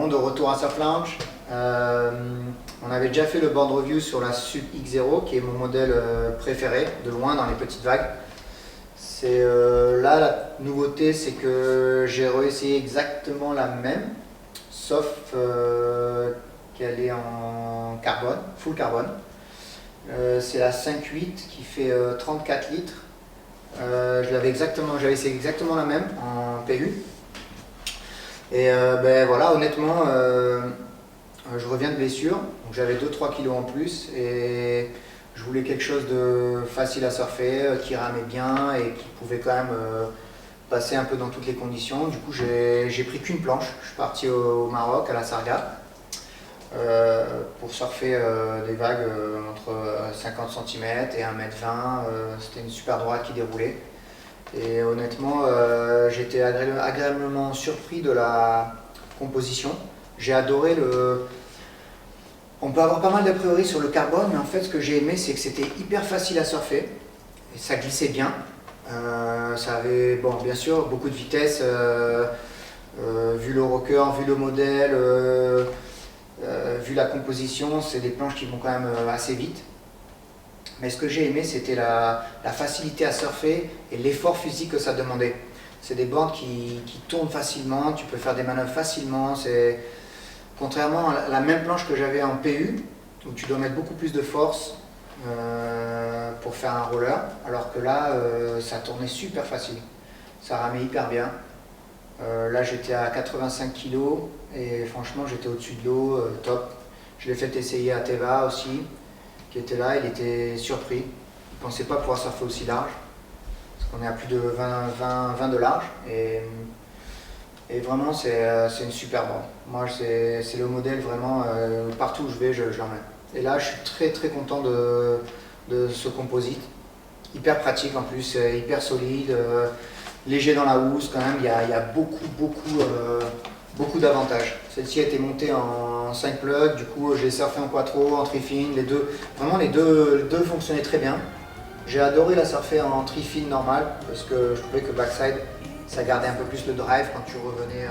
Bon, de retour à Surf Lounge. On avait déjà fait le board review sur la Sub X0 qui est mon modèle préféré de loin dans les petites vagues. Là la nouveauté, c'est que j'ai réessayé exactement la même, sauf qu'elle est en carbone, full carbone. C'est la 5.8 qui fait 34 litres. J'avais essayé exactement la même en PU. Et voilà, honnêtement, je reviens de blessure, donc j'avais 2-3 kilos en plus et je voulais quelque chose de facile à surfer, qui ramait bien et qui pouvait quand même passer un peu dans toutes les conditions. Du coup, j'ai pris qu'une planche. Je suis parti au Maroc, à la Sarga, pour surfer des vagues entre 50 cm et 1,20 m. C'était une super droite qui déroulait. Et honnêtement, j'étais agréablement surpris de la composition. J'ai adoré le... On peut avoir pas mal d'a priori sur le carbone, mais en fait ce que j'ai aimé, c'est que c'était hyper facile à surfer. Et ça glissait bien. Ça avait, bon, bien sûr, beaucoup de vitesse, vu le rocker, vu le modèle, vu la composition, c'est des planches qui vont quand même assez vite. Mais ce que j'ai aimé, c'était la facilité à surfer et l'effort physique que ça demandait. C'est des boards qui tournent facilement, tu peux faire des manœuvres facilement. Contrairement à la même planche que j'avais en PU, où tu dois mettre beaucoup plus de force pour faire un roller, alors que là, ça tournait super facile. Ça ramait hyper bien. Là, j'étais à 85 kg et franchement, j'étais au-dessus de l'eau, top. Je l'ai fait essayer à Teva aussi, qui était là, il était surpris. Il ne pensait pas pouvoir surfer aussi large, parce qu'on est à plus de 20 de large. Et vraiment, c'est une super bande. Moi, c'est le modèle vraiment, partout où je vais, je l'emmène. Et là, je suis très très content de ce composite. Hyper pratique en plus, hyper solide, léger dans la housse quand même. Il y a beaucoup d'avantages. Celle-ci a été montée en 5 plugs, du coup j'ai surfé en quattro, en trifine, vraiment les deux fonctionnaient très bien. J'ai adoré la surfer en trifine normale parce que je trouvais que backside ça gardait un peu plus le drive quand tu revenais